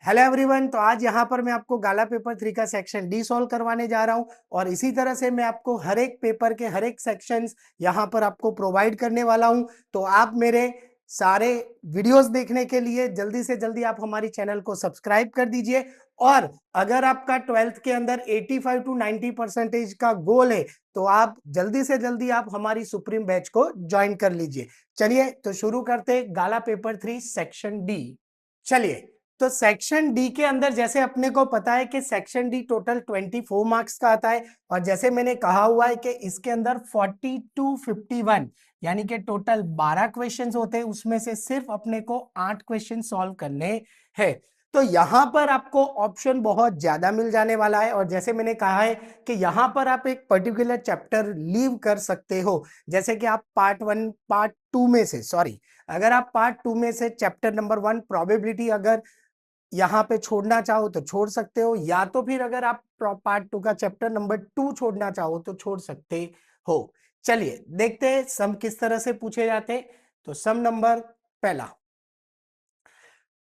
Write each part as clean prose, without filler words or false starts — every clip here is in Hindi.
Hello everyone. तो आज यहाँ पर मैं आपको गाला पेपर 3 का सेक्शन डी सॉल्व करवाने जा रहा हूँ और इसी तरह से मैं आपको हर एक पेपर के हर एक सेक्शंस यहाँ पर आपको प्रोवाइड करने वाला हूँ। तो आप मेरे सारे वीडियोस देखने के लिए जल्दी से जल्दी आप हमारी चैनल को सब्सक्राइब कर दीजिए। और अगर आपका 12th के अंदर 85 to 90% का गोल है तो आप जल्दी से जल्दी आप हमारी सुप्रीम बैच को ज्वाइन कर लीजिए। चलिए तो शुरू करते गाला पेपर 3 सेक्शन डी। चलिए तो सेक्शन डी के अंदर जैसे अपने को पता है कि सेक्शन डी टोटल 24 मार्क्स का आता है और जैसे मैंने कहा हुआ है कि इसके अंदर 40 to 51 यानी कि टोटल 12 क्वेश्चंस होते हैं, उसमें से सिर्फ अपने को 8 क्वेश्चन सॉल्व करने हैं। तो यहां पर आपको ऑप्शन बहुत ज्यादा मिल जाने वाला है और जैसे मैंने कहा है कि यहां पर आप एक पर्टिकुलर चैप्टर लीव कर सकते हो। जैसे कि आप पार्ट टू में से अगर आप पार्ट टू में से चैप्टर नंबर 1 प्रोबेबिलिटी अगर यहाँ पे छोड़ना चाहो तो छोड़ सकते हो, या तो फिर अगर आप पार्ट 2 का चैप्टर नंबर 2 छोड़ना चाहो तो छोड़ सकते हो। चलिए देखते हैं सम किस तरह से पूछे जाते हैं। तो सम नंबर पहला,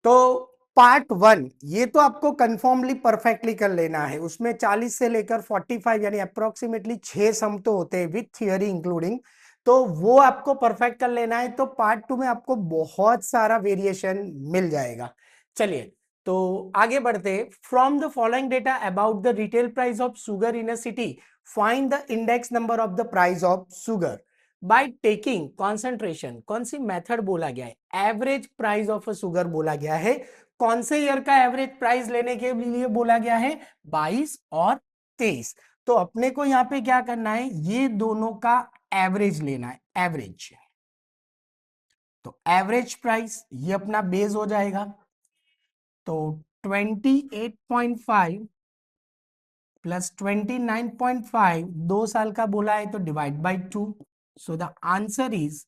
तो पार्ट 1 ये तो आपको कंफर्मली परफेक्टली कर लेना है। उसमें 40 से लेकर 45 यानी अप्रोक्सीमेटली 6 सम तो होते हैं विथ थियरी इंक्लूडिंग, तो वो आपको परफेक्ट कर लेना है। तो पार्ट 2 में आपको बहुत सारा वेरिएशन मिल जाएगा। चलिए तो आगे बढ़ते हैं। From the following data about the retail price of sugar in a city find the index number of the price of sugar by taking concentration. कौन सी मेथड बोला गया है? Average price of a sugar बोला गया है। कौन से ईयर का एवरेज प्राइस लेने के लिए बोला गया है? 22 और 23। तो अपने को यहां पे क्या करना है, ये दोनों का एवरेज लेना है। एवरेज, तो एवरेज प्राइस ये अपना बेस हो जाएगा। तो 28.5 प्लस 29.5 2 साल का बोला है तो divide by 2। So the answer is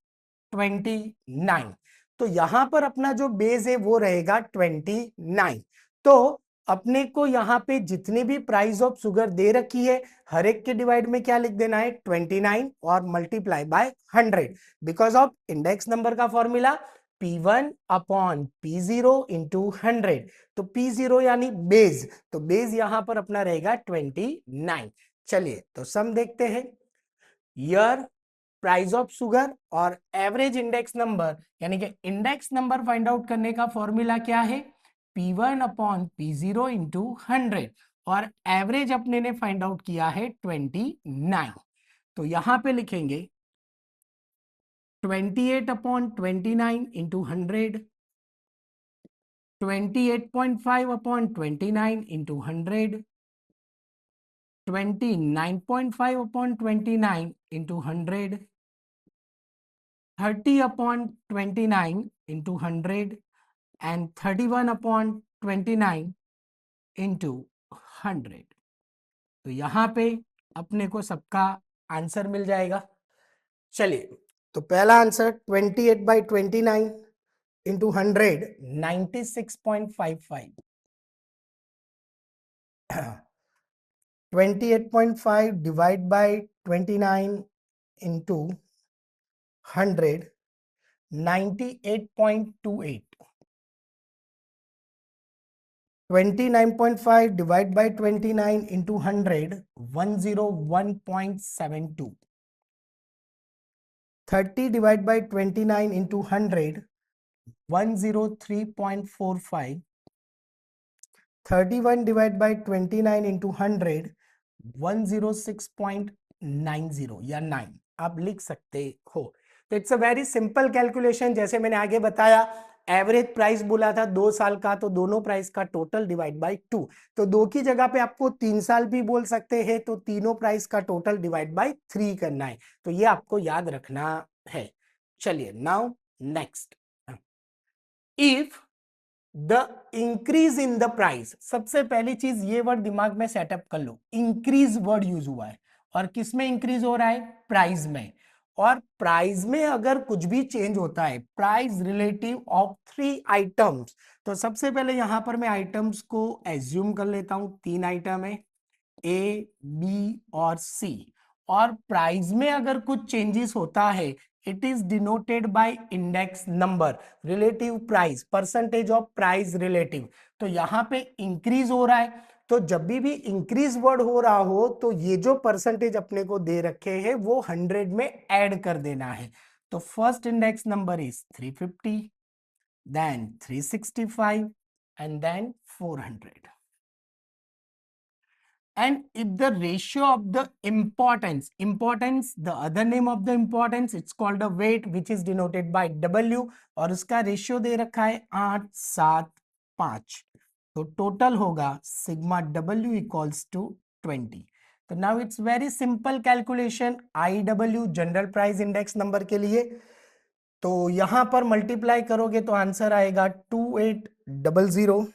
29। तो यहां पर अपना जो बेस है वो रहेगा 29। तो अपने को यहां पे जितनी भी प्राइस ऑफ शुगर दे रखी है हर एक के डिवाइड में क्या लिख देना है? 29 और multiply by 100 because of index number का formula P1 upon P0 into 100। तो P0 यानी बेस, तो बेस यहां पर अपना रहेगा 29। चलिए तो सम देखते हैं। ईयर, प्राइस ऑफ शुगर और एवरेज इंडेक्स नंबर, यानी कि इंडेक्स नंबर फाइंड आउट करने का फॉर्मूला क्या है? P1 अपॉन P0 इंटू 100 और एवरेज अपने ने फाइंड आउट किया है 29। तो यहां पे लिखेंगे 28 upon 29 into 100, 28.5 upon 29 into 100, 29.5 upon 29 into 100, 30 upon 29 into 100 and 31 upon 29 into 100। तो यहाँ पे अपने को सबका आंसर मिल जाएगा। चलिए तो पहला answer 28/29 into 100 96.55, 28.5 divide by 29 into 100 98.28, 29.5 divide by 29 into 100 101.72, 30 divide by 29 into 100 103.45, 31 divide by 29 into 100 106.90 या 9 आप लिख सकते हो। तो it's a very simple calculation. जैसे मैंने आगे बताया एवरेज प्राइस बोला था 2 साल का, तो दोनों प्राइस का टोटल डिवाइड बाय 2। तो 2 की जगह पे आपको 3 साल भी बोल सकते हैं, तो तीनों प्राइस का टोटल डिवाइड बाय 3 करना है। तो ये आपको याद रखना है। चलिए now next, if the increase in the price. सबसे पहली चीज ये वर्ड दिमाग में सेटअप कर लो, इंक्रीज वर्ड यूज हुआ है और किस में इंक्रीज हो रहा है? प्राइस में। और प्राइस में अगर कुछ भी चेंज होता है, प्राइस रिलेटिव ऑफ 3 आइटम्स, तो सबसे पहले यहां पर मैं आइटम्स को एज्यूम कर लेता हूं। 3 आइटम है, ए, बी और सी। और प्राइस में अगर कुछ चेंजेस होता है It is denoted by index number, relative price, percentage of price relative। तो यहाँ पे इंक्रीज हो रहा है, तो जब भी इंक्रीज वर्ड हो रहा हो तो ये जो परसेंटेज अपने को दे रखे हैं वो 100 में ऐड कर देना है। तो first index number is 350, then 365 and then 400। And if the ratio of the importance, the other name of the importance, it's called a weight, which is denoted by W, और उसका रेशियो दे रखा है 8, 7, 5। तो टोटल होगा सिग्मा W इक्वल्स टू 20। तो now it's very simple calculation IW general price index number के लिए। तो यहां पर मल्टीप्लाई करोगे तो आंसर आएगा 2800,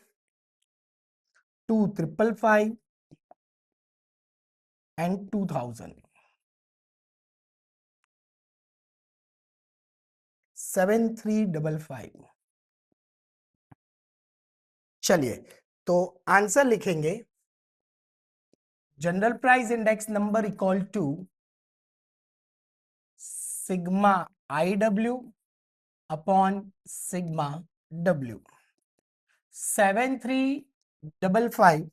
2555 and 2000, 7355। चलिए तो आंसर लिखेंगे general price index number equal to sigma IW upon sigma W। 7355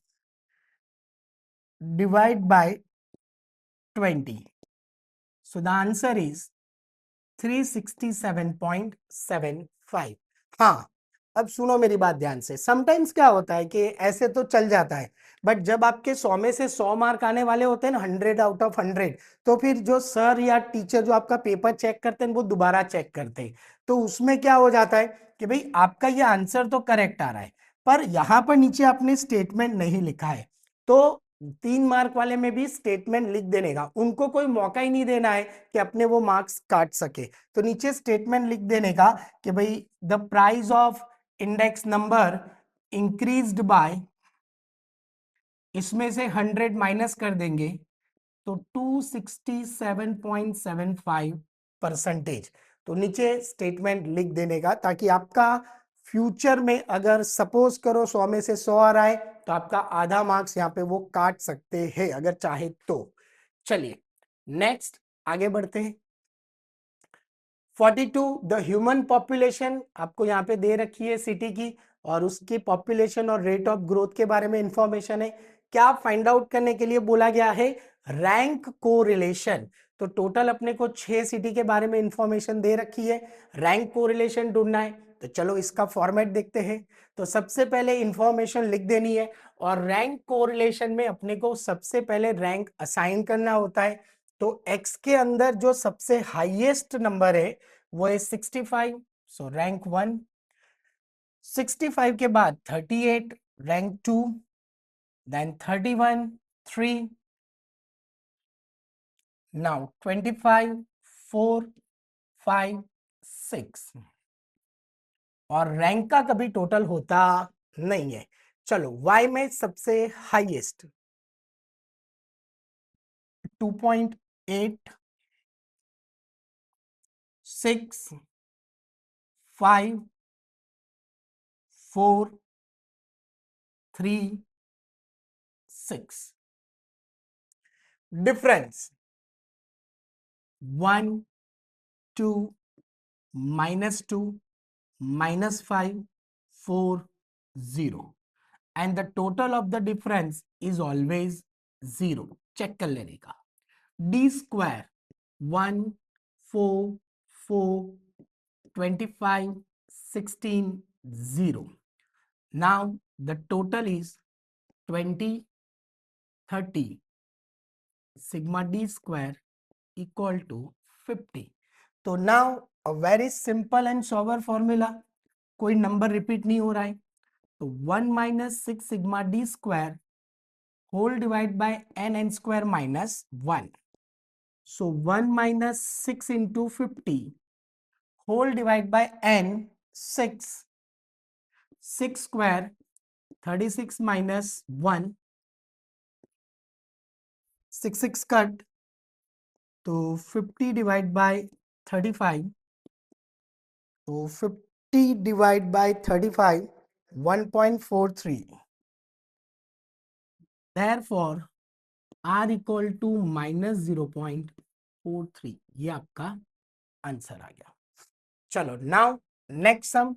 divide by 20, so the answer is 367.75। हाँ, अब सुनो मेरी बात ध्यान से। समटाइम्स क्या होता है कि ऐसे तो चल जाता है, बट जब आपके 100 में से 100 मार्क आने वाले होते हैं ना, 100 आउट ऑफ 100, तो फिर जो सर या टीचर जो आपका पेपर चेक करते हैं वो दोबारा चेक करते हैं। तो उसमें क्या हो जाता है कि भाई आपका ये आंसर तो करेक्ट आ रहा है, पर यहां पर नीचे आपने स्टेटमेंट नहीं लिखा है। तो 3 मार्क वाले में भी स्टेटमेंट लिख देने का, उनको कोई मौका ही नहीं देना है कि अपने वो मार्क्स काट सके। तो नीचे स्टेटमेंट लिख देने का कि भाई the price of index number increased by, इसमें से 100 माइनस कर देंगे तो 267.75%। तो नीचे स्टेटमेंट लिख देने का, ताकि आपका फ्यूचर में अगर सपोज करो 100 में से 100 आ रहा है तो आपका आधा मार्क्स यहाँ पे वो काट सकते हैं अगर चाहे तो। चलिए नेक्स्ट आगे बढ़ते हैं। 42 द ह्यूमन पॉपुलेशन आपको यहाँ पे दे रखी है सिटी की, और उसकी पॉपुलेशन और रेट ऑफ ग्रोथ के बारे में इंफॉर्मेशन है। क्या फाइंड आउट करने के लिए बोला गया है? Rank correlation. तो टोटल अपने को 6 सिटी के बारे में इंफॉर्मेशन दे रखी है, रैंक कोरिलेशन ढूंढना है। तो चलो इसका फॉर्मेट देखते हैं। तो सबसे पहले इंफॉर्मेशन लिख देनी है, और रैंक कोरिलेशन में अपने को सबसे पहले रैंक असाइन करना होता है। तो x के अंदर जो सबसे हाईएस्ट नंबर है वो है 65, सो रैंक 1। 65 के बाद 38 रैंक 2, देन 31 3, नाउ 25 4 5 6, और रैंक का कभी टोटल होता नहीं है। चलो y में सबसे highest 2.8 6 5 4 3 6। Difference 1 2 -2 -5 4 0, and the total of the difference is always 0। Check कर लेने का। d square 1 4 4 25 16 0। now the total is 20 30, sigma d square equal to 50। तो now a very simple and sober formula, कोई नंबर रिपीट नहीं हो रहा है। तो 1 minus 6 sigma D square whole divide by N square minus 1। So 1 minus 6 into 50 whole divide by n 6, 6 square 36 minus 1, 6 6 cut, तो 50 डिवाइड बाय 35, तो 50 divide by 35 1.43। therefore r equal to -0.43। ये आपका आंसर आ गया। चलो नाउ नेक्स्ट सम।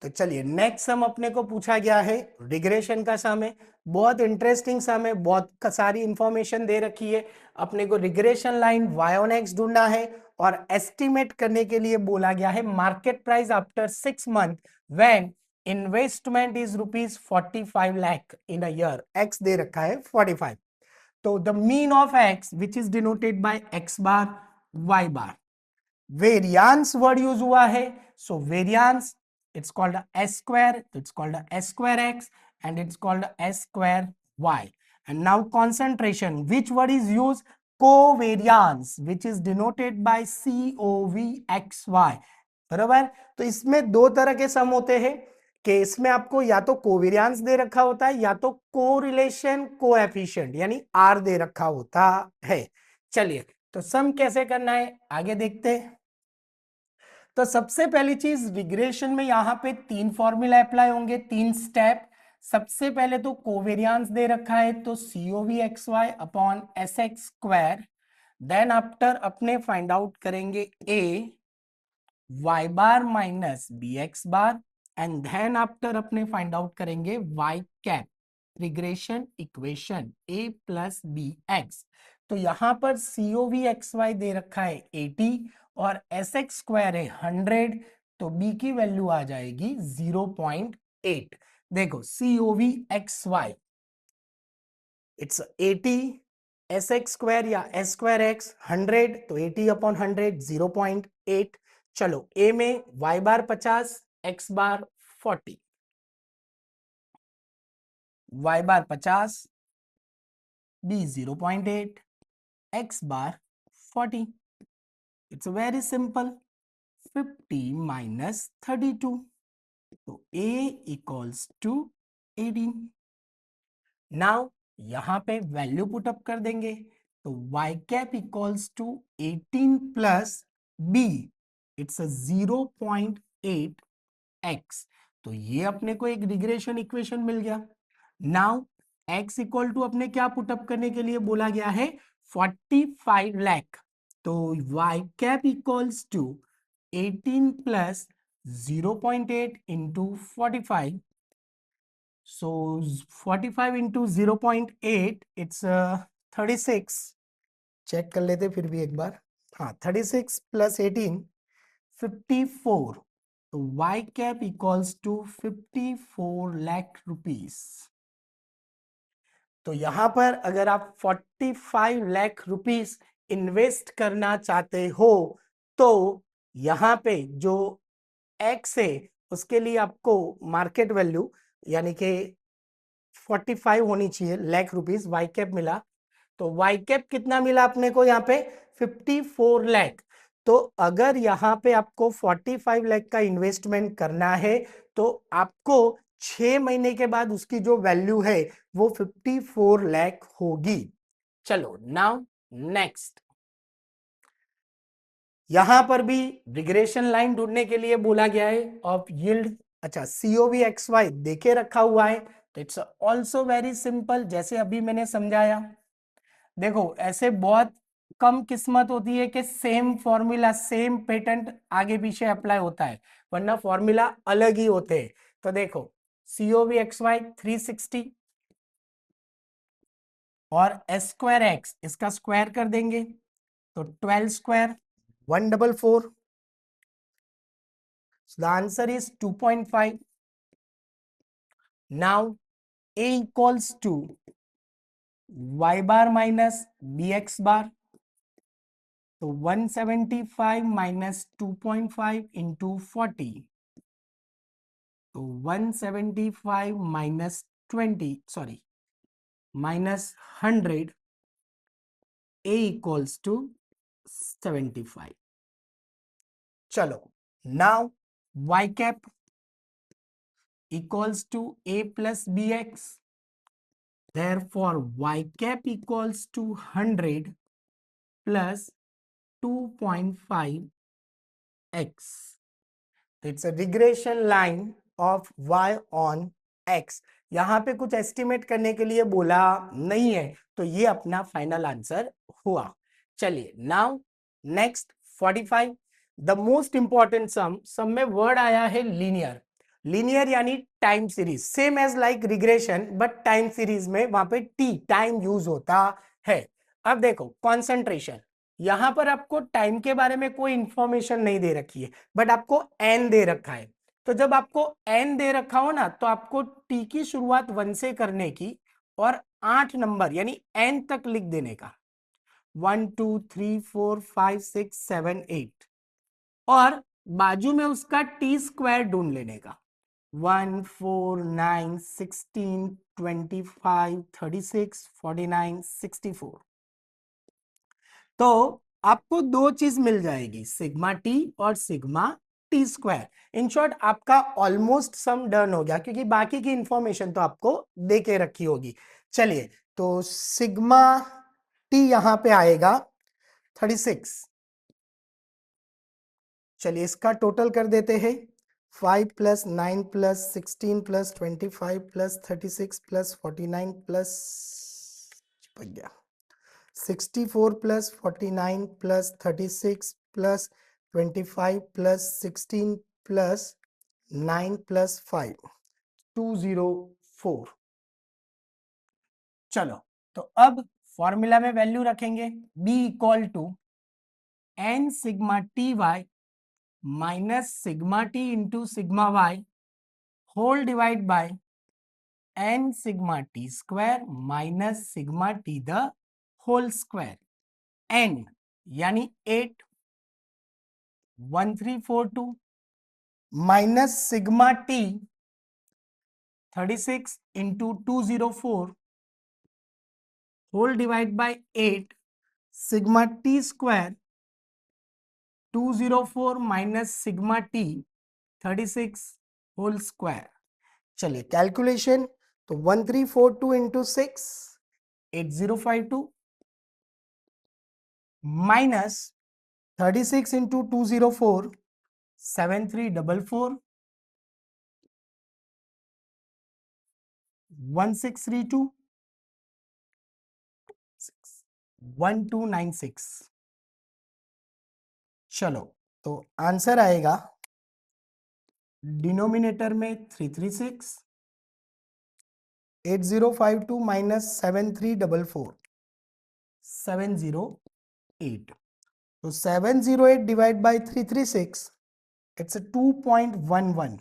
तो चलिए नेक्स्ट सम अपने को पूछा गया है रिग्रेशन का सम है, बहुत इंटरेस्टिंग सम है, बहुत सारी इंफॉर्मेशन दे रखी है। अपने को regression line y on x ढूंढना है और एस्टिमेट करने के लिए बोला गया है market price after 6 month when investment is ₹45 lakh in a year, x दे रखा है 45। तो the mean of x which is denoted by x bar y bar, variance word use हुआ है, सो variance it's called a s square, it's called a s square x and it's called a s square y. And now concentration, which word is used? Covariance, which is denoted by COVXY. बराबर। तो इसमें दो तरह के सम होते हैं कि इसमें आपको या तो कोवेरियांस दे रखा होता है या तो कोरिलेशन कोएफिशिएंट यानी आर दे रखा होता है। चलिए तो सम कैसे करना है आगे देखते हैं। तो सबसे पहली चीज रिग्रेशन में यहां पे 3 फॉर्मूला अप्लाई होंगे, 3 स्टेप। सबसे पहले तो कोवेरियांस दे रखा है तो COVXY upon SX square, then after अपने फाइंड आउट करेंगे A y bar minus BX bar and then after अपने फाइंड आउट करेंगे y cap, regression equation A plus BX। तो यहां पर COVXY दे रखा है 80 और SX स्क्वायर है 100, तो B की वैल्यू आ जाएगी 0.8। देखो COVXY इट्स 80, SX स्क्वायर या S स्क्वायर X 100, तो 80 अपॉन 100 0.8। चलो A में y bar 50, X bar 40, y bar 50, B 0.8, X bar 40। It's very simple, 50 minus 32, तो A इक्वल्स टू 18। नाउ यहां पे वैल्यू पुटअप कर देंगे तो y cap equals to 18 plus B, it's 0.8 x। तो ये अपने को एक रिग्रेशन इक्वेशन मिल गया। नाउ x इक्वल टू अपने क्या पुटअप करने के लिए बोला गया है 45 लाख, तो y cap equals to 18 plus 0.8 into 45, so 45 into 0.8 it's 36। Check कर लेते फिर भी एक बार, हाँ 36 प्लस 18 54, तो y cap equals to 54 lakh rupees. तो यहां पर अगर आप 45 लाख रुपीस इन्वेस्ट करना चाहते हो तो यहां पे जो x है उसके लिए आपको मार्केट वैल्यू यानी कि 45 होनी चाहिए लाख रुपीस, वाई कैप मिला। तो वाई कैप कितना मिला अपने को यहाँ पे 54 लाख। तो अगर यहाँ पे आपको 45 लाख का इन्वेस्टमेंट करना है तो आपको 6 महीने के बाद उसकी जो वैल्यू है वो 54 लाख होगी। चलो नाउ नेक्स्ट, यहां पर भी रिग्रेशन लाइन ढूंढने के लिए बोला गया है ऑफ यील्ड। अच्छा COVXY देके रखा हुआ है तो इट्स ऑल्सो वेरी सिंपल, जैसे अभी मैंने समझाया। देखो ऐसे बहुत कम किस्मत होती है कि सेम फॉर्मूला सेम पेटेंट आगे पीछे अप्लाई होता है, वरना फॉर्मूला अलग ही होते हैं। तो देखो COVXY 360 और S स्क्वायर X इसका स्क्वायर कर देंगे तो 12 square 144, so the answer is 2.5. Now A equals to y bar minus bx bar, तो 175 माइनस 2.5 इंटू 40, तो 175 minus 20 sorry minus 100, A equals to 75। चलो now y cap equals to A plus bx, therefore y cap equals to 100 plus 2.5 x. It's a regression line of y on x. यहां पे कुछ एस्टिमेट करने के लिए बोला नहीं है तो ये अपना फाइनल आंसर हुआ। चलिए now next 45। The most important sum में वर्ड आया है लीनियर। लीनियर यानी time series, same as like regression but time series में वहां पे टी टाइम यूज होता है। अब देखो कॉन्सेंट्रेशन, यहां पर आपको टाइम के बारे में कोई इंफॉर्मेशन नहीं दे रखी है, बट आपको एन दे रखा है। तो जब आपको एन दे रखा हो ना, तो आपको टी की शुरुआत 1 से करने की और 8 नंबर यानी एन तक लिख देने का, 1 2 3 4 5 6 7 8, और बाजू में उसका टी स्क्वायर ढूंढ लेने का, 1 4 9 16 25 36 49 64। तो आपको दो चीज मिल जाएगी, सिग्मा टी और sigma T square. In short आपका ऑलमोस्ट सम डन हो गया, क्योंकि बाकी की इंफॉर्मेशन तो आपको दे के रखी होगी। चलिए, तो सिग्मा टी यहां पे आएगा 36। चलिए इसका टोटल कर देते हैं, 5 + 9 + 16 + 25 + 36 + 49 प्लस 64 + 49 + 36 + 25 + 16 + 9 + 5, 204। चलो, तो अब फॉर्मूला में वैल्यू रखेंगे, b = n sigma T Y minus sigma T into sigma Y whole divide by n sigma T square minus sigma T the whole square. n यानी 8 1342 माइनस sigma T 36 into 204 whole divide by 8 sigma T square 204 minus sigma T 36 whole square. चलिए कैलकुलेशन, तो 1342 इंटू 6 8052 माइनस 36 इंटू 204 7344 1632 1296। चलो, तो आंसर आएगा डिनोमिनेटर में 336, 8052 माइनस 7344 708। तो 708 डिवाइड बाय 336, इट्स 2.11।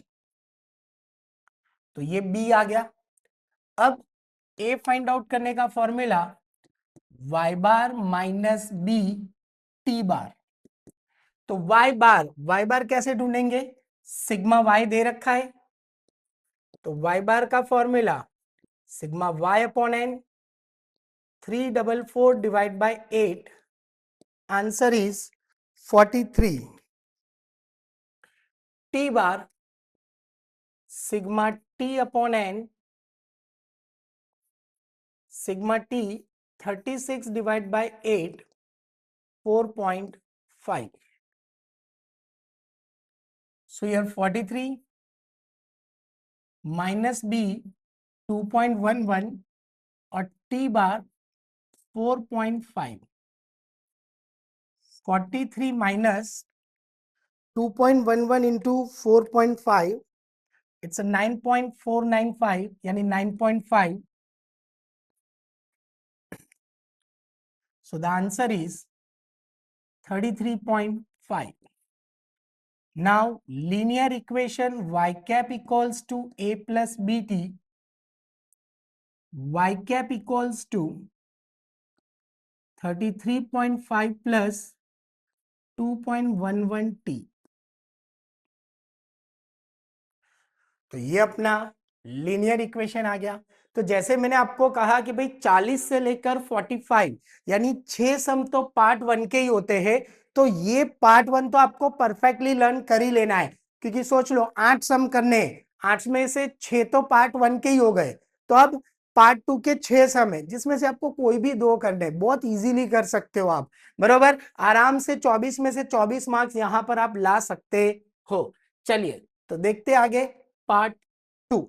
तो ये बी आ गया। अब ए फाइंड आउट करने का formula y bar minus B T bar. तो y बार कैसे ढूंढेंगे, सिग्मा y दे रखा है, तो y बार का formula sigma y upon N 344 divide by 8, answer is 43। T bar sigma T upon N sigma T 36 divide by 8 4.5। So here 43 minus b 2.11 और t bar 4.5। 43 minus 2.11 into 4.5, it's a 9.495 यानी 9.5। So the answer is 33.5. Now linear equation y cap equals to a plus bt, y cap equals to 33.5 plus 2.11 t। तो ये अपना लीनियर इक्वेशन आ गया। तो जैसे मैंने आपको कहा कि भाई 40 से लेकर 45 यानी 6 सम तो पार्ट 1 के ही होते हैं, तो ये पार्ट 1 तो आपको परफेक्टली लर्न कर ही लेना है, क्योंकि सोच लो 8 सम करने, 8 में से 6 तो पार्ट 1 के ही हो गए। तो अब पार्ट 2 के 6 सम है, जिसमें से आपको कोई भी 2 करने, बहुत इजीली कर सकते हो आप, बरोबर। आराम से 24 में से 24 मार्क्स यहां पर आप ला सकते हो। चलिए, तो देखते आगे पार्ट 2।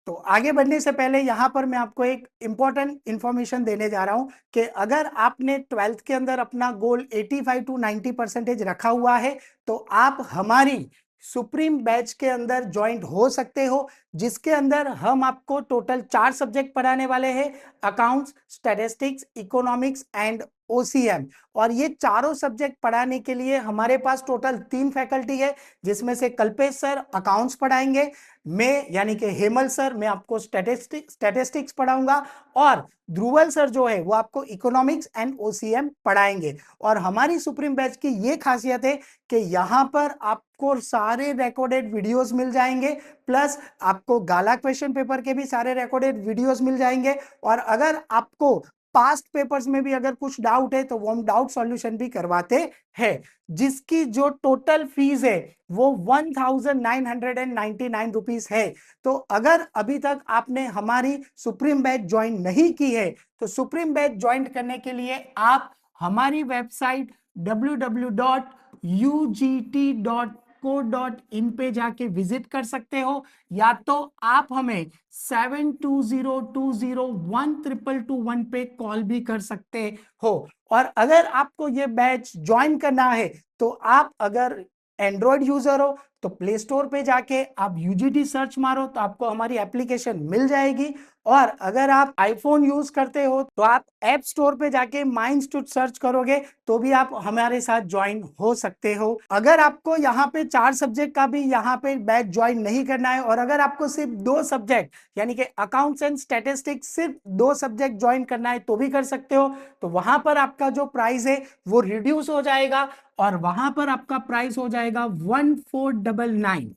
तो आगे बढ़ने से पहले यहाँ पर मैं आपको एक इंपॉर्टेंट इंफॉर्मेशन देने जा रहा हूँ कि अगर आपने 12th के अंदर अपना गोल 85 to 90% रखा हुआ है तो आप हमारी सुप्रीम बैच के अंदर ज्वाइंट हो सकते हो, जिसके अंदर हम आपको टोटल 4 सब्जेक्ट पढ़ाने वाले हैं, accounts, statistics, economics and OCM. और ये चारों सब्जेक्ट पढ़ाने के लिए हमारे पास टोटल 3 फैकल्टी है, जिसमें से कल्पेश सर अकाउंट्स पढ़ाएंगे, मैं यानी कि हेमल सर मैं आपको स्टैटिस्टिक्स पढ़ाऊंगा, और ध्रुवल सर जो है वो आपको इकोनॉमिक्स एंड ओसीएम पढ़ाएंगे। और हमारी सुप्रीम बैच की ये खासियत है कि यहाँ पर आपको सारे रिकॉर्डेड वीडियोस मिल जाएंगे, प्लस आपको गाला क्वेश्चन पेपर के भी सारे रिकॉर्डेड वीडियोस मिल जाएंगे। और अगर आपको पास्ट पेपर्स में भी अगर कुछ डाउट है तो वो हम डाउट सॉल्यूशन भी करवाते हैं, जिसकी जो टोटल फीस है वो 1999 रुपीस है। तो अगर अभी तक आपने हमारी सुप्रीम बैच ज्वाइन नहीं की है तो सुप्रीम बैच ज्वाइन करने के लिए आप हमारी वेबसाइट www.ugt.co.in पे जाके विजिट कर सकते हो, या तो आप हमें 7202012221 पे कॉल भी कर सकते हो। और अगर आपको ये बैच ज्वाइन करना है तो आप अगर एंड्रॉयड यूजर हो तो प्ले स्टोर पे जाके आप यूजीटी सर्च मारो तो आपको हमारी एप्लीकेशन मिल जाएगी, और अगर आप आईफोन यूज करते हो तो आप ऐप स्टोर पे जाके माय इंस्टीट्यूट सर्च करोगे तो भी आप हमारे साथ ज्वाइन हो सकते हो। अगर आपको यहाँ पे 4 सब्जेक्ट का भी यहाँ पे बैच ज्वाइन नहीं करना है, और अगर आपको सिर्फ 2 सब्जेक्ट यानी कि अकाउंट्स एंड स्टैटिस्टिक्स सिर्फ 2 सब्जेक्ट ज्वाइन करना है तो भी कर सकते हो। तो वहां पर आपका जो प्राइस है वो रिड्यूस हो जाएगा, और वहां पर आपका प्राइस हो जाएगा 1499।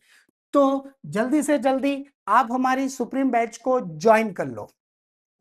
तो जल्दी से जल्दी आप हमारी सुप्रीम बैच को ज्वाइन कर लो।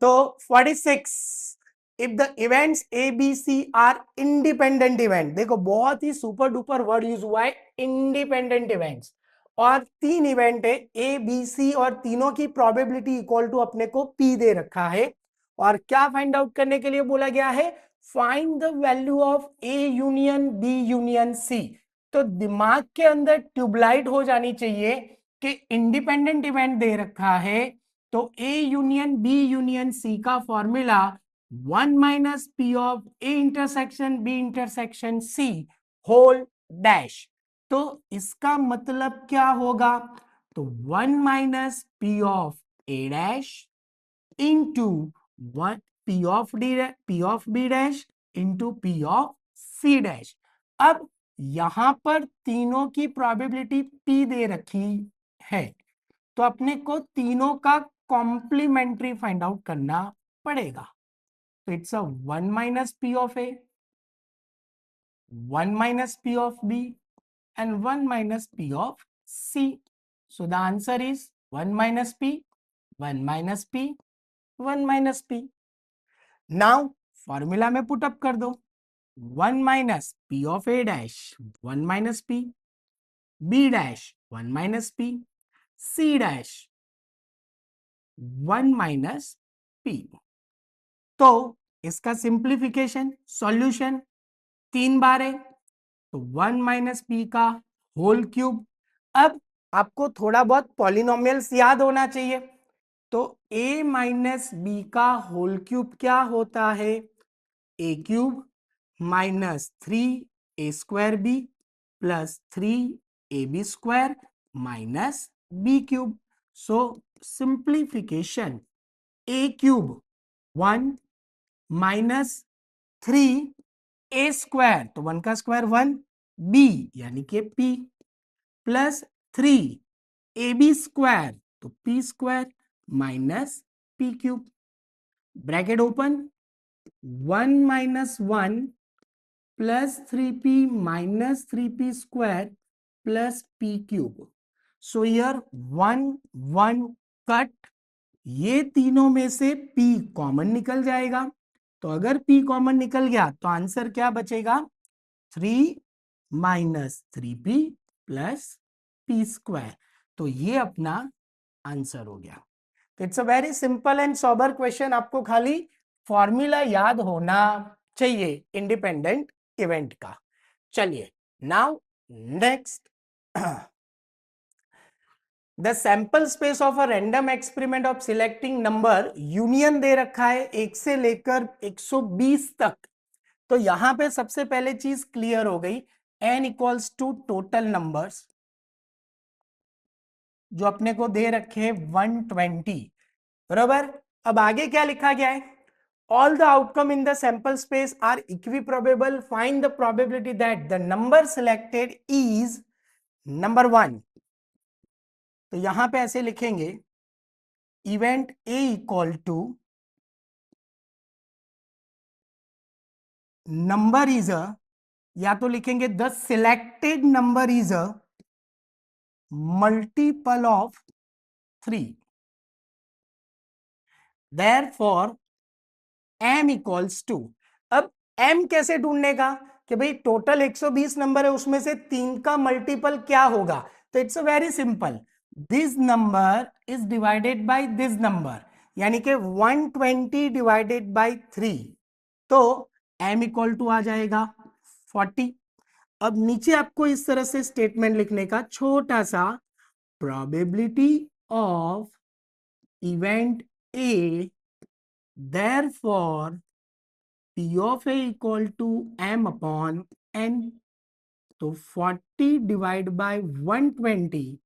तो 46, if the events A B C are independent event, देखो बहुत ही सुपर डुपर वर्ड यूज हुआ है, इंडिपेंडेंट इवेंट्स, और 3 इवेंट है ए बी सी और तीनों की प्रोबेबिलिटी इक्वल टू अपने को पी दे रखा है। और क्या फाइंड आउट करने के लिए बोला गया है, find the value of A union B union C. तो दिमाग के अंदर ट्यूबलाइट हो जानी चाहिए कि इंडिपेंडेंट इवेंट दे रखा है तो A union B union C का formula 1 minus P of A intersection B intersection C whole dash. तो इसका मतलब क्या होगा, तो 1 minus P of A dash into one P of B dash into P of C dash. अब यहां पर तीनों की प्रोबेबिलिटी पी दे रखी है तो अपने को तीनों का कॉम्प्लीमेंट्री फाइंड आउट करना पड़ेगा। तो it's a 1 minus P of A, 1 minus P of B and 1 minus P of C. So the answer is 1 minus P, 1 minus P, 1 minus P. Now formula में पुट अप कर दो, 1 minus P of A dash 1 minus P, B dash 1 minus P, C dash 1 minus P. तो इसका सिंप्लीफिकेशन सॉल्यूशन 3 बार है तो 1 माइनस पी का होल क्यूब। अब आपको थोड़ा बहुत पॉलिनोमियल्स याद होना चाहिए, तो a माइनस बी का होल क्यूब क्या होता है, A cube minus 3a² B plus 3ab square minus B cube. So simplification A cube 1 minus 3a² तो 1 का स्क्वायर 1, b यानी कि p प्लस 3ab स्क्वायर तो p square minus p cube, bracket open, 1 minus 1 plus 3p minus 3p square plus p cube. So here 1 1 cut, ये तीनों में से p कॉमन निकल जाएगा, तो अगर p कॉमन निकल गया तो आंसर क्या बचेगा, 3 minus 3p plus p square. तो ये अपना आंसर हो गया। तो it's a very simple and sober question, आपको खाली फॉर्मूला याद होना चाहिए इंडिपेंडेंट इवेंट का। चलिए now next the sample space of a random experiment of selecting number union दे रखा है 1 से लेकर 120 तक। तो यहां पे सबसे पहले चीज क्लियर हो गई, n equals to total numbers जो अपने को दे रखे हैं 120, बराबर। अब आगे क्या लिखा गया है, all the outcome in the sample space are equiprobable, find the probability that the number selected is number 1। तो यहां पे ऐसे लिखेंगे, event A equal to number is a, या तो लिखेंगे the selected number is a multiple of 3, therefore m equals to. अब m कैसे ढूंढने का, कि भाई टोटल 120 नंबर है, उसमें से 3 का मल्टीपल क्या होगा। तो it's very simple, this number is divided by this number, यानी कि 120 डिवाइडेड बाय 3, तो m इक्वल टू आ जाएगा 40। अब नीचे आपको इस तरह से स्टेटमेंट लिखने का, छोटा सा, probability of event A, therefore P of A equal to m upon n। तो 40 divide by 120,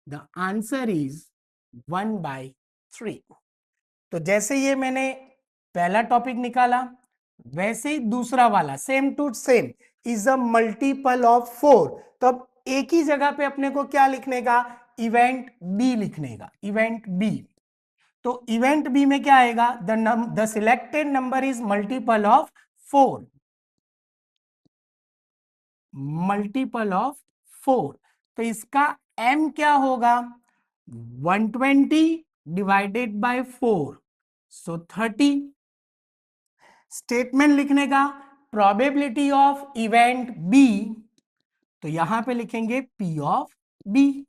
the answer is 1/3। तो जैसे ये मैंने पहला टॉपिक निकाला, वैसे ही दूसरा वाला same to same, is a multiple of 4। तो अब एक ही जगह पे अपने को क्या लिखने का, इवेंट बी लिखने का, इवेंट बी। तो इवेंट बी में क्या आएगा, the selected number is multiple of 4, multiple of 4। तो इसका m क्या होगा, 120 डिवाइडेड बाय 4, सो 30। स्टेटमेंट लिखने का, प्रोबेबिलिटी ऑफ इवेंट बी, तो यहां पे लिखेंगे p of b,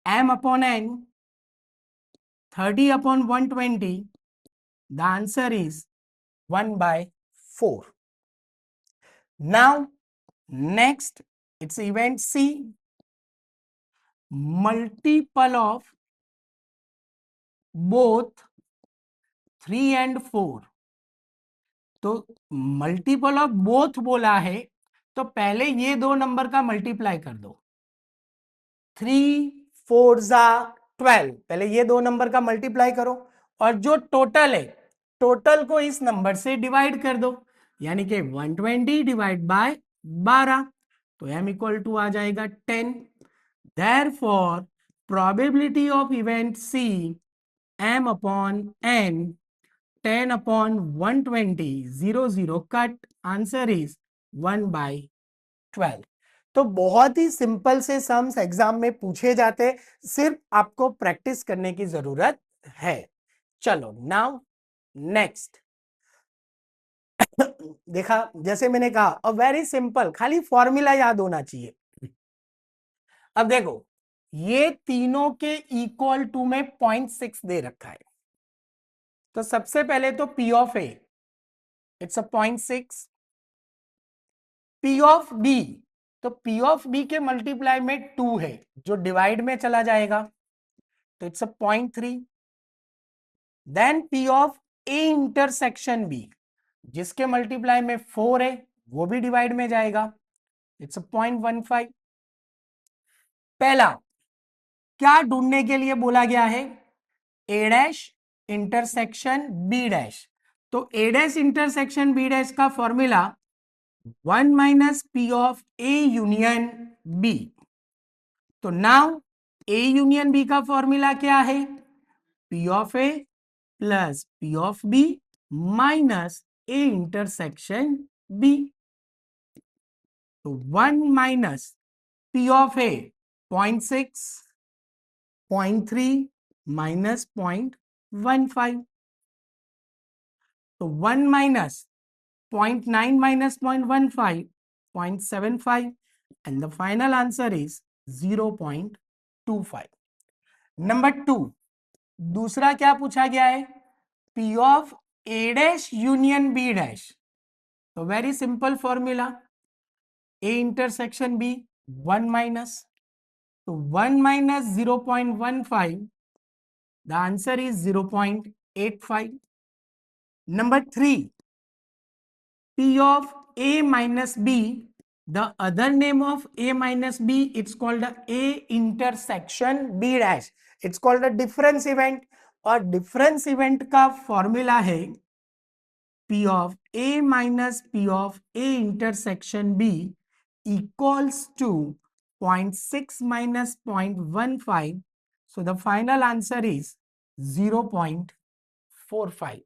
m upon n, 30 upon 120, the answer is 1/4। Now next, it's event C, multiple of both 3 and 4। तो मल्टीपल ऑफ बोथ बोला है, तो पहले ये दो नंबर का मल्टीप्लाई कर दो, 3 4 12, पहले ये दो नंबर का मल्टीप्लाई करो, और जो टोटल है, टोटल को इस नंबर से डिवाइड कर दो, यानी कि 120 डिवाइड बाय 12, तो m इक्वल टू आ जाएगा 10। Therefore, probability of event C, m upon n, 10 upon 120, 0 0 cut, answer is 1/12। तो बहुत ही सिंपल से सम्स एग्जाम में पूछे जाते, सिर्फ आपको प्रैक्टिस करने की जरूरत है। चलो नाउ नेक्स्ट। देखा, जैसे मैंने कहा, अ वेरी सिंपल, खाली फॉर्मूला याद होना चाहिए। अब देखो, ये तीनों के इक्वल टू में 0.6 दे रखा है, तो सबसे पहले तो P of A, it's a 0.6, P of B, तो P ऑफ बी के मल्टीप्लाई में 2 है, जो डिवाइड में चला जाएगा, तो it's a 0.3। Then P of A intersection B, जिसके मल्टीप्लाई में 4 है, वो भी डिवाइड में जाएगा, इट्स अ 0.15। पहला क्या ढूंढने के लिए बोला गया है, A dash intersection B dash. तो A dash intersection B dash का formula 1 minus P of A union B. तो नाउ ए यूनियन बी का फॉर्मूला क्या है, P of A plus P of B minus A intersection B. तो 1 minus P of A 0.6, 0.3 minus 0.15, तो 1 minus 0.9 minus 0.15, 0.75, and the final answer is 0.25। Number 2, दूसरा क्या पूछा गया है, P of A dash union B dash. तो very simple formula, A intersection B 1 minus तो 1 minus 0.15, the answer is 0.85. Number 3, P of A minus B, the other name of A minus B, it's called A intersection B dash. It's called a difference event. और difference event का फॉर्मूला है P of A minus P of A intersection B equals to 0.6 minus 0.15. So the final answer is 0.45.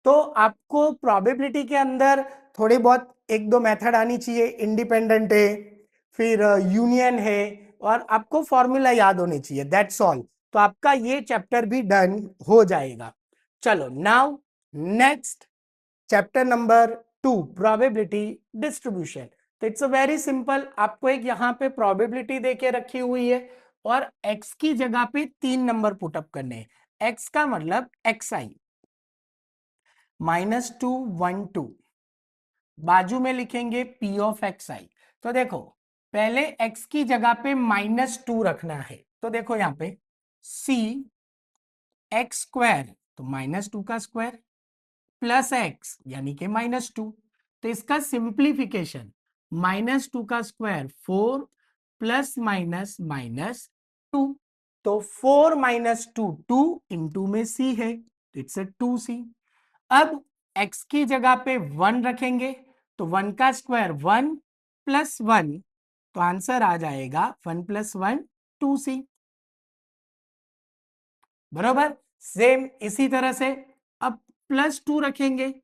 तो आपको प्रोबेबिलिटी के अंदर थोड़ी बहुत एक दो मेथड आनी चाहिए, इंडिपेंडेंट है, फिर यूनियन है, और आपको फॉर्मूला याद होने चाहिए, दैट्स ऑल. तो आपका ये चैप्टर भी डन हो जाएगा. चलो now next chapter number 2, probability distribution. तो इट्स अ वेरी सिंपल. आपको एक यहाँ पे प्रोबेबिलिटी देके रखी हुई है और x की जगह पे 3 नंबर पुटअप करने हैं. x का मतलब xi -212, बाजू में लिखेंगे P ऑफ xi. तो देखो पहले x की जगह पे -2 रखना है. तो देखो यहाँ पे c x स्क्वायर, तो -2 का स्क्वायर प्लस x यानी कि -2. तो इसका सिंप्लीफिकेशन, -2 का स्क्वायर 4 प्लस माइनस -2. तो 4 - 2 2 इंटू में c है, तो इट्स 2c. अब x की जगह पे 1 रखेंगे, तो 1 का स्क्वायर 1 प्लस 1, तो आंसर आ जाएगा 1 + 1 2c. बरोबर. सेम इसी तरह से अब +2 रखेंगे,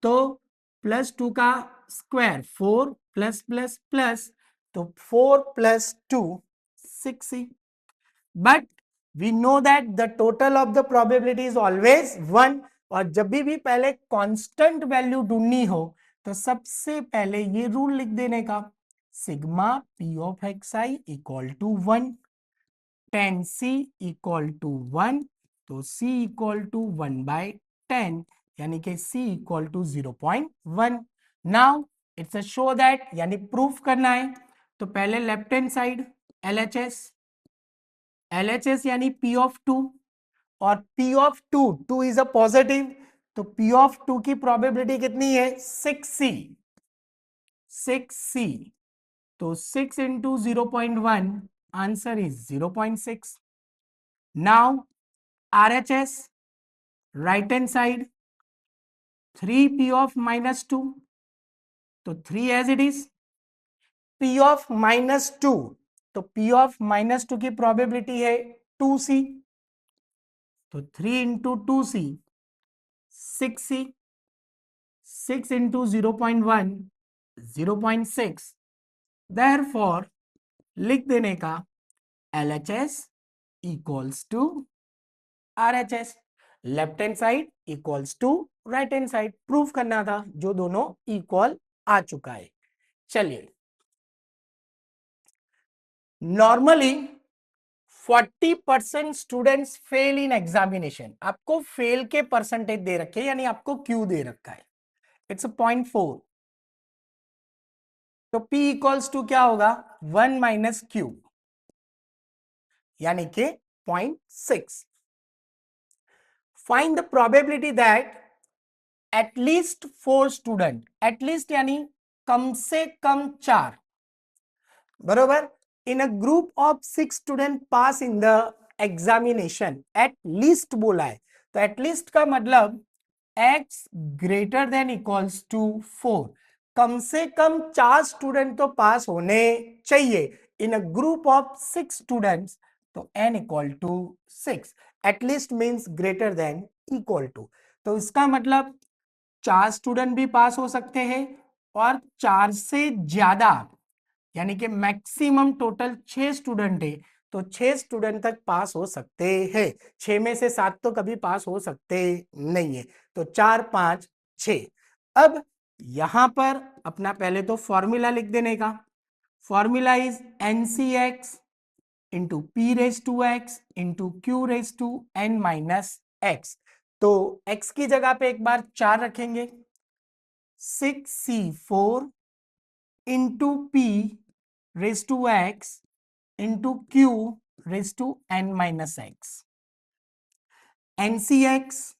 तो +2 का स्क्वायर 4 प्लस प्लस प्लस, तो 4 + 2 6c. But we know that the total of the probability is always 1. और जब भी पहले कांस्टेंट वैल्यू ढूंढनी हो तो सबसे पहले ये रूल लिख देने का, sigma p of xi equal to 1, tan c equal to 1, तो c इक्वल टू 1/10, यानी कि c equal to 0.1. Now it's a show that, यानी प्रूफ करना है. तो पहले लेफ्ट हैंड साइड LHS यानी P ऑफ 2, और P of 2 2 is a positive, तो P ऑफ 2 की प्रोबेबिलिटी कितनी है 6c. तो 6 into 0.1, answer is 0.6. Now RHS right hand side 3P of -2, तो 3 as it is. P of -2, तो P ऑफ -2 की प्रोबेबिलिटी है 2c, तो 3 into 2c 6c. 6 into 0.1 0.6. Therefore लिख देने का LHS equals to RHS, left hand side equals to right hand side. Proof करना था, जो दोनों इक्वल आ चुका है. चलिए, normally 40% students fail in examination. आपको फेल के परसेंटेज दे रखे हैं, यानी आपको क्यू दे रखा है, इट्स 0.4. तो P इक्वल्स टू क्या होगा 1 - q, यानी कि 0.6. Find the probability that at least 4 student, at least यानी कम से कम 4, बरोबर, in a group of 6 student pass in the examination. At least बोला है, तो एटलीस्ट का मतलब x greater than equals to 4. कम से कम 4 स्टूडेंट तो पास होने चाहिए in a group of 6 students, तो n equal to 6. At least means greater than equal to. तो इसका मतलब 4 स्टूडेंट भी पास हो सकते हैं, और 4 से ज्यादा, यानी कि मैक्सिमम टोटल 6 स्टूडेंट है, तो 6 स्टूडेंट तक पास हो सकते हैं. 6 में से 7 तो कभी पास हो सकते नहीं है. तो 4 5 6. अब यहां पर अपना पहले तो फॉर्मूला लिख देने का. Formula is NCX into P⁻x into Q⁻n-x. तो x की जगह पे एक बार 4 रखेंगे, 6c4 into P⁻x into q raised to n minus x. NCX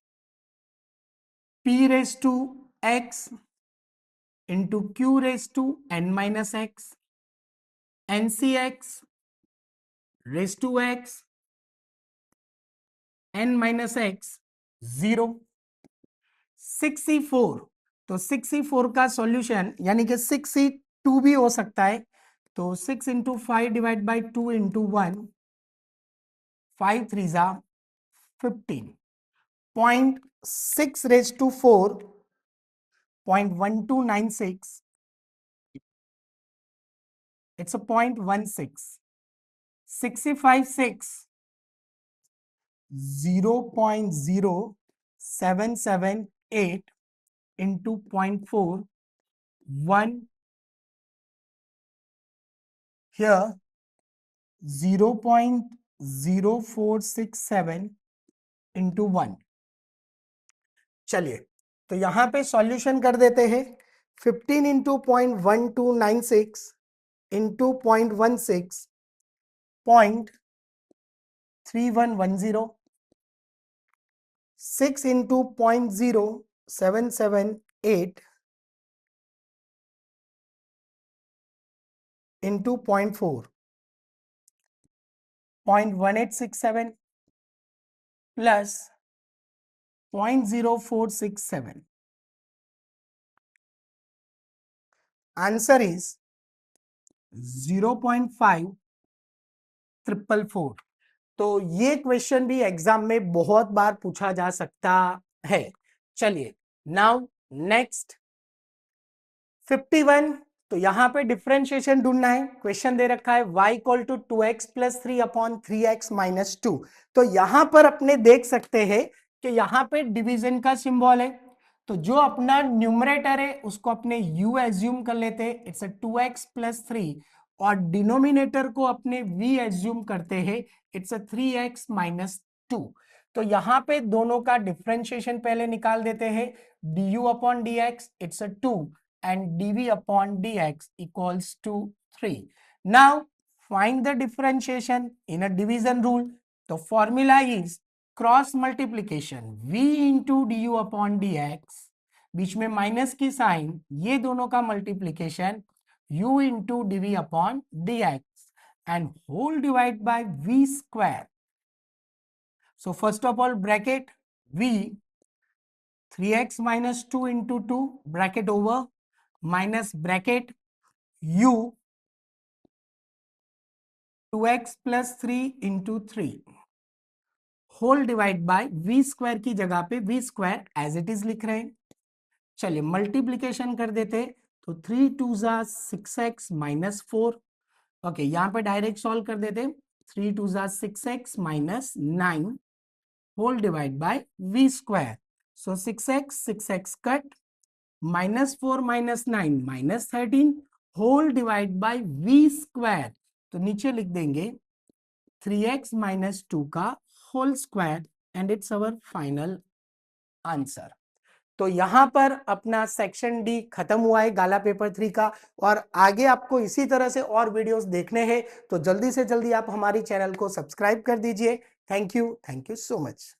p raised to x into q raised to n minus x. NCX raised to x n minus x 0. 6c4, तो 6c4 का सॉल्यूशन यानी कि 6c2 भी हो सकता है, तो 6 इंटू 5 डिवाइड बाई 2 इंटू 1, 5 3 जा 15, 0.6 raised to 4, 0.1296, it's a 0.16, 65 6, 0.0778 into 0.4, 1 here 0.0467 into 1. चलिए तो यहां पे सॉल्यूशन कर देते हैं. 15 into 0.1296 into 0.16, 0.3110, 6 into 0.0778 into 0.4, 0.1867 plus 0.0467. Answer is 0.5444. तो ये क्वेश्चन भी एग्जाम में बहुत बार पूछा जा सकता है. चलिए नाउ नेक्स्ट 51. तो यहां पे डिफरेंशिएशन ढूंढना है. क्वेश्चन दे रखा है y equal to 2x plus 3 upon 3x minus 2. तो यहां पर अपने देख सकते हैं कि यहां पे डिवीजन का सिंबल है, तो जो अपना न्यूमरेटर है उसको अपने u एज्यूम कर लेते हैं, इट्स 2x प्लस 3, और डिनोमिनेटर को अपने v एज्यूम करते हैं, इट्स 3x माइनस 2. तो यहां पे दोनों का डिफरेंशिएशन पहले निकाल देते हैं. du upon dx it's 2 and dv upon dx equals to 3. Now find the differentiation in a division rule. The formula is cross multiplication v into du upon dx, बीच में माइनस की साइन, ये दोनों का multiplication u into dv upon dx and whole divide by v square. So first of all bracket v 3x minus 2 into 2 bracket over minus bracket u 2x plus 3 into 3 whole divide by v square की जगह पे v square as it is लिख रहे हैं. चलिए मल्टीप्लीकेशन कर देते, तो 3 2 जा 6x माइनस 4. ओके यहां पे डायरेक्ट सॉल्व कर देते, 3 2 जा 6x minus 9 whole divide by v square. So 6x cut, minus 4 minus 9 minus 13 whole divide by v square. तो नीचे लिख देंगे 3x माइनस 2 का whole square and it's our final answer. तो यहां पर अपना सेक्शन डी खत्म हुआ है गाला पेपर 3 का, और आगे आपको इसी तरह से और वीडियोस देखने हैं तो जल्दी से जल्दी आप हमारी चैनल को सब्सक्राइब कर दीजिए. Thank you so much.